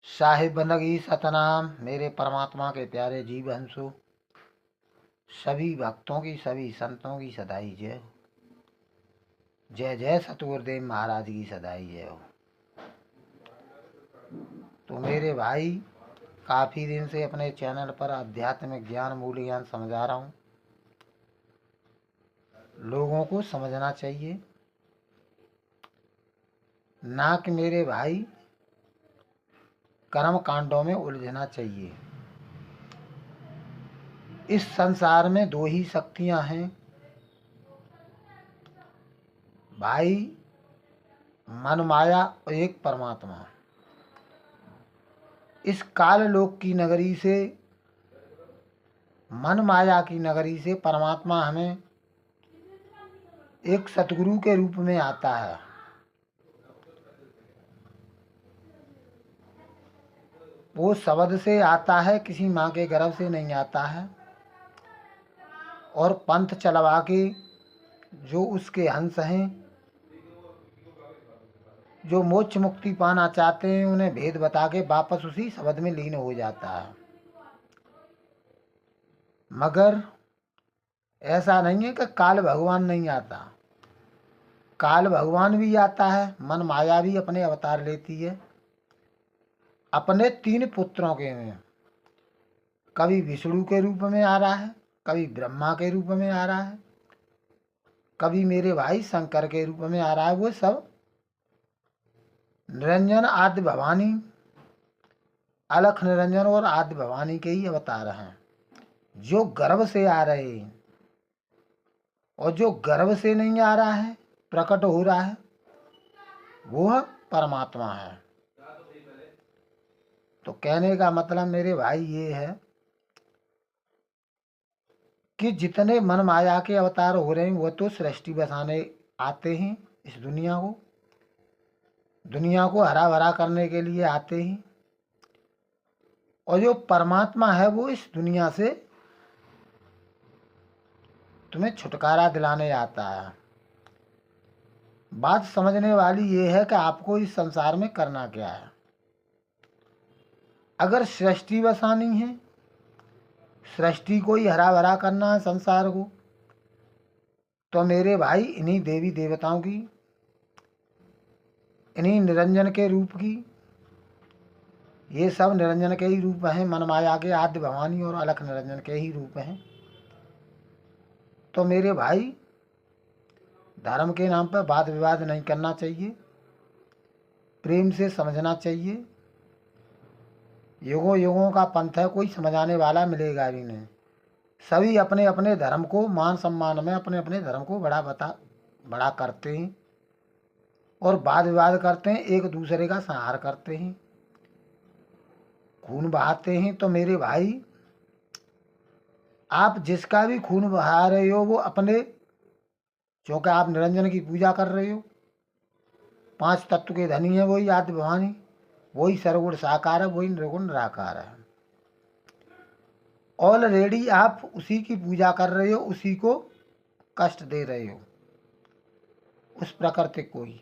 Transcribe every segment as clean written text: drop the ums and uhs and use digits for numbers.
साहिब बंदगी सतनाम। मेरे परमात्मा के प्यारे जीव हंसो, सभी भक्तों की, सभी संतों की सदाई जय हो। जय जय सतगुरुदेव महाराज की सदाई जय हो। तो मेरे भाई, काफ़ी दिन से अपने चैनल पर आध्यात्मिक ज्ञान, मूल ज्ञान समझा रहा हूँ। लोगों को समझना चाहिए, ना कि मेरे भाई कर्म कांडों में उलझना चाहिए। इस संसार में दो ही शक्तियाँ हैं भाई, मन माया और एक परमात्मा। इस काल लोक की नगरी से, मन माया की नगरी से परमात्मा हमें एक सतगुरु के रूप में आता है। वो शब्द से आता है, किसी माँ के गर्भ से नहीं आता है। और पंथ चलवा के जो उसके हंस हैं, जो मोक्ष मुक्ति पाना चाहते हैं, उन्हें भेद बता के वापस उसी शब्द में लीन हो जाता है। मगर ऐसा नहीं है कि काल भगवान नहीं आता। काल भगवान भी आता है, मन माया भी अपने अवतार लेती है अपने तीन पुत्रों के में। कभी विष्णु के रूप में आ रहा है, कभी ब्रह्मा के रूप में आ रहा है, कभी मेरे भाई शंकर के रूप में आ रहा है। वो सब निरंजन आदि भवानी, अलख निरंजन और आदि भवानी के ही अवतार हैं, जो गर्भ से आ रहे हैं। और जो गर्भ से नहीं आ रहा है, प्रकट हो रहा है, वो परमात्मा है। तो कहने का मतलब मेरे भाई ये है कि जितने मन माया के अवतार हो रहे हैं, वो तो सृष्टि बसाने आते हैं। इस दुनिया को हरा भरा करने के लिए आते हैं। और जो परमात्मा है, वो इस दुनिया से तुम्हें छुटकारा दिलाने आता है। बात समझने वाली ये है कि आपको इस संसार में करना क्या है। अगर सृष्टि बसानी है, सृष्टि को ही हरा भरा करना है संसार को, तो मेरे भाई इन्हीं देवी देवताओं की, इन्हीं निरंजन के रूप की, ये सब निरंजन के ही रूप हैं, मन माया के आद्य भवानी और अलख निरंजन के ही रूप हैं। तो मेरे भाई, धर्म के नाम पर वाद विवाद नहीं करना चाहिए, प्रेम से समझना चाहिए। युगों युगों का पंथ है, कोई समझाने वाला मिलेगा भी नहीं। सभी अपने अपने धर्म को मान सम्मान में अपने अपने धर्म को बड़ा करते हैं और वाद विवाद करते हैं, एक दूसरे का संहार करते हैं, खून बहाते हैं। तो मेरे भाई, आप जिसका भी खून बहा रहे हो, वो अपने, क्योंकि आप निरंजन की पूजा कर रहे हो, पांच तत्व के धनी है वही आदि भवानी, वही सर्वगुण साकार है, वही निर्गुण निराकार है। ऑलरेडी आप उसी की पूजा कर रहे हो, उसी को कष्ट दे रहे हो, उस प्रकृति को ही।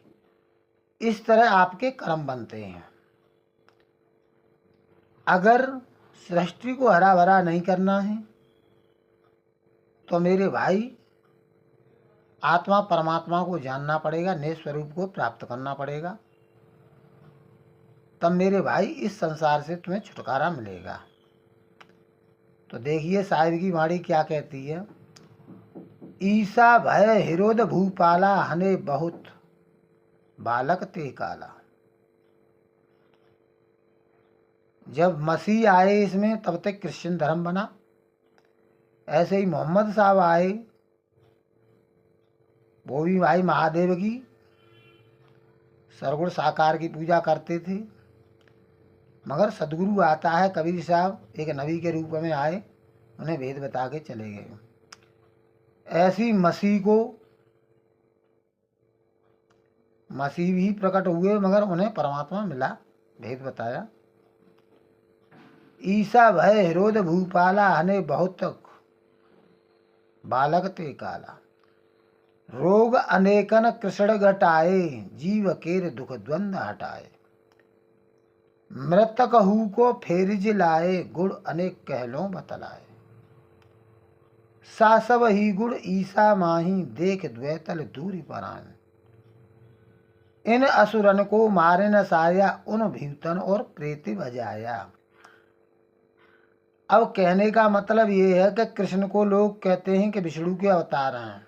इस तरह आपके कर्म बनते हैं। अगर सृष्टि को हरा भरा नहीं करना है, तो मेरे भाई आत्मा परमात्मा को जानना पड़ेगा, निज स्वरूप को प्राप्त करना पड़ेगा। तब मेरे भाई इस संसार से तुम्हें छुटकारा मिलेगा। तो देखिए साहिब की वाणी क्या कहती है। ईसा भय हिरोद भूपाला, हने बहुत बालक ते काला। जब मसीह आए इसमें, तब तक क्रिश्चियन धर्म बना। ऐसे ही मोहम्मद साहब आए, वो भी भाई महादेव की सरगुण साकार की पूजा करते थे। मगर सदगुरु आता है, कबीर साहब एक नबी के रूप में आए, उन्हें भेद बता के चले गए। ऐसी मसीह भी प्रकट हुए, मगर उन्हें परमात्मा मिला, भेद बताया। ईसा भय हिरोद भूपाला, हने बहुत बालक ते काला। रोग अनेकन कृष्ण घटाए, जीव केर दुख द्वंद हटाए। मृतक हु को फेरिज लाए, गुण अनेक कहलों बतलाए। सा सब ही गुण ईसा माही, देख द्वैतल दूरी परान। इन असुरन को मारे न साया, उन भूतन और प्रेत बजाया। अब कहने का मतलब ये है कि कृष्ण को लोग कहते हैं कि विष्णु के अवतार हैं।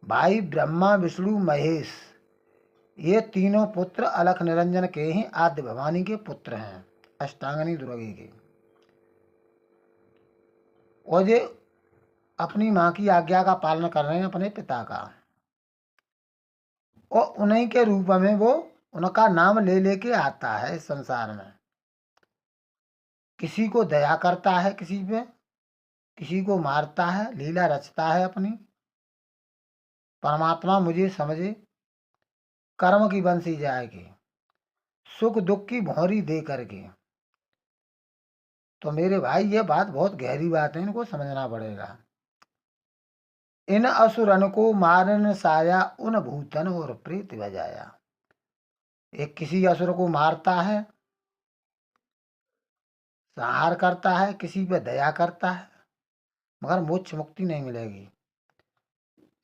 भाई ब्रह्मा विष्णु महेश ये तीनों पुत्र अलख निरंजन के ही आद्य भवानी के पुत्र हैं, अष्टांगनी दुर्गे के। और ये अपनी माँ की आज्ञा का पालन कर रहे हैं, अपने पिता का, और उन्हीं के रूप में वो उनका नाम ले लेके आता है इस संसार में। किसी को दया करता है, किसी पे, किसी को मारता है, लीला रचता है अपनी। परमात्मा मुझे समझे, कर्म की बंसी जाएगी, सुख दुख की भौरी दे करके। तो मेरे भाई ये बात बहुत गहरी बात है, इनको समझना पड़ेगा। इन असुरन को मारन साया, उन भूतन और प्रेत बजाया। एक किसी असुर को मारता है, संहार करता है, किसी पे दया करता है, मगर मोक्ष मुक्ति नहीं मिलेगी।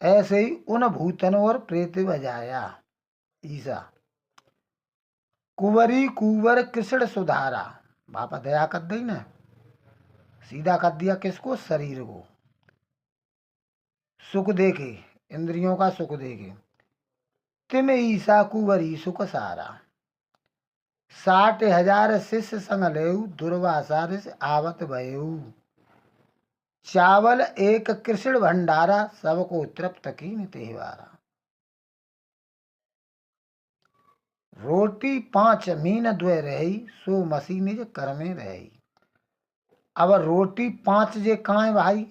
ऐसे ही उन भूतन और प्रेत बजाया। ईसा कुंवरी कुंवर कृष्ण सुधारा, बापा दया कर दी ना, सीधा कर दिया किसको, शरीर को, सुख देके, इंद्रियों का सुख देके। तिम ईसा कुंवरी सुख सारा, 60,000 शिष्य संग लेऊ, दुर्वासा ऋषि आवत भयऊ। चावल एक कृष्ण भंडारा, सबको तृप्त कीन तेहवारा। रोटी 5 मीन द्वे रही, सो मसी निज कर में रही। अब रोटी 5 जे कहाँ है भाई,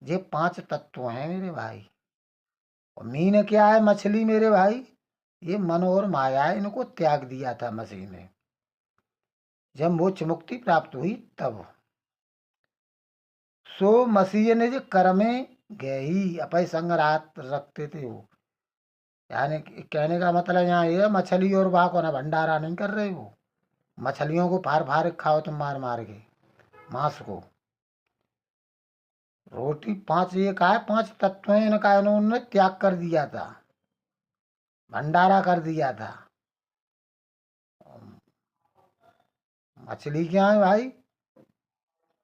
ये 5 तत्व हैं मेरे भाई। और मीन क्या है, मछली मेरे भाई, ये मन और माया है, इनको त्याग दिया था मसीह ने जब मोक्ष मुक्ति प्राप्त हुई तब। सो मसीह ने जो कर में गई अपय संग रात रखते थे वो, यानी कहने का मतलब यहाँ ये मछली और बाघ को ना भंडारा नहीं कर रहे वो, मछलियों को फार फार खाओ तुम मार मार के मांस को। रोटी 5 ये का है, 5 तत्व हैं, इनका इन्होंने त्याग कर दिया था, भंडारा कर दिया था। मछली क्या है भाई,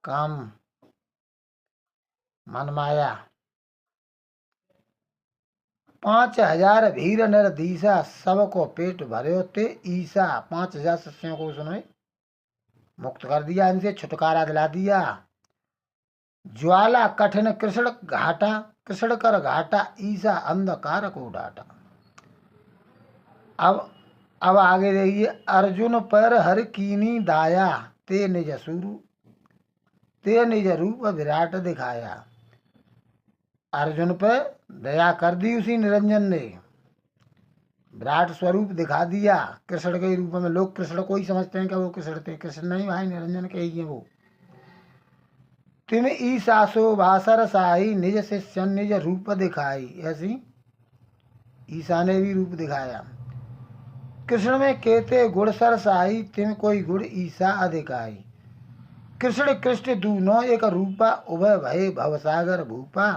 काम मन माया। 5,000 भीर नर दीसा, सबको पेट भरे ते ईसा। 5,000 शिष्यों को उसने मुक्त कर दिया, इनसे छुटकारा दिला दिया। ज्वाला कठिन कृष्ण घाटा, कृष्ण कर घाटा, ईसा अंधकार को डाटा। अब आगे देखिए, अर्जुन पर हर कीनी दाया, ते निज सुरु, ते निज रूप विराट दिखाया। अर्जुन पर दया कर दी उसी निरंजन ने, विराट स्वरूप दिखा दिया कृष्ण के रूप में। लोग कृष्ण को ही समझते हैं कि वो कृष्ण थे, कृष्ण नहीं भाई, निरंजन के ही है वो। तिम ईसा सो भासर साई, निज शिष्य निज रूप दिखाई। ऐसी ईसा ने भी रूप दिखाया। कृष्ण में कहते गुण सर साई, तिम कोई गुण ईसा अधिकाई। कृष्ण कृष्ण दूनो एक रूपा, उभय भय भवसागर भूपा।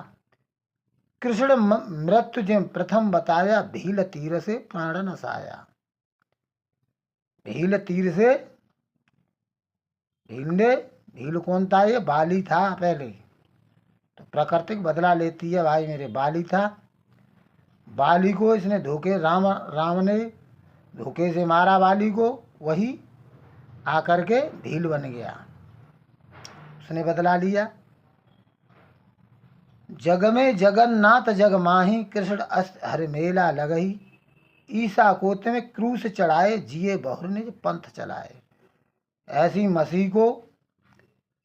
कृष्ण मृत्यु जिम प्रथम बताया, भील तीर से प्राण नसाया। भील तीर से, भील कौन था, ये बाली था पहले, तो प्राकृतिक बदला लेती है भाई मेरे। बाली था, बाली को इसने धोखे, राम ने धोखे से मारा बाली को, वही आकर के भील बन गया, उसने बदला लिया। जग में जगन्नाथ जग माही, कृष्ण अस्त हर मेला लगही। ईसा को में क्रूस चढ़ाए, जिए बहुर निज पंथ चलाए। ऐसी मसीह को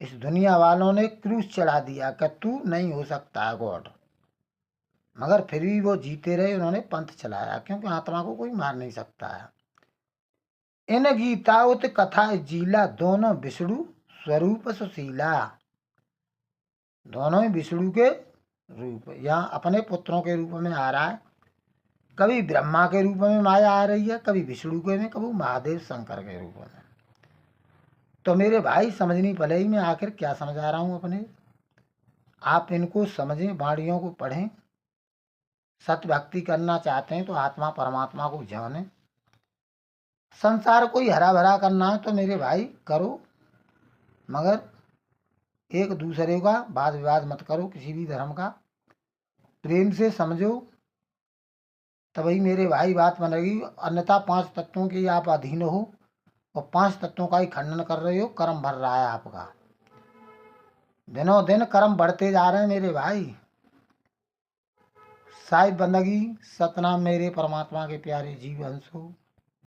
इस दुनिया वालों ने क्रूस चढ़ा दिया कि तू नहीं हो सकता है गॉड, मगर फिर भी वो जीते रहे, उन्होंने पंथ चलाया, क्योंकि आत्मा को कोई मार नहीं सकता है। इन गीता उत कथा जीला, दोनों विष्णु स्वरूप सुशीला। दोनों ही विष्णु के रूप, यहाँ अपने पुत्रों के रूप में आ रहा है। कभी ब्रह्मा के रूप में माया आ रही है, कभी विष्णु के में, कभी महादेव शंकर के रूप में। तो मेरे भाई समझनी पड़ेगी मैं आखिर क्या समझा रहा हूँ अपने। आप इनको समझें, वाणियों को पढ़ें। सत्य भक्ति करना चाहते हैं तो आत्मा परमात्मा को जानें। संसार को ही हरा भरा करना है तो मेरे भाई करो, मगर एक दूसरे का वाद विवाद मत करो, किसी भी धर्म का प्रेम से समझो, तभी मेरे भाई बात बनेगी। अन्यथा 5 तत्वों के आप अधीन हो और 5 तत्वों का ही खंडन कर रहे हो, कर्म भर रहा है आपका। दिनों दिन कर्म बढ़ते जा रहे हैं मेरे भाई। शायद बंदगी सतनाम मेरे परमात्मा के प्यारे जीव हंसो।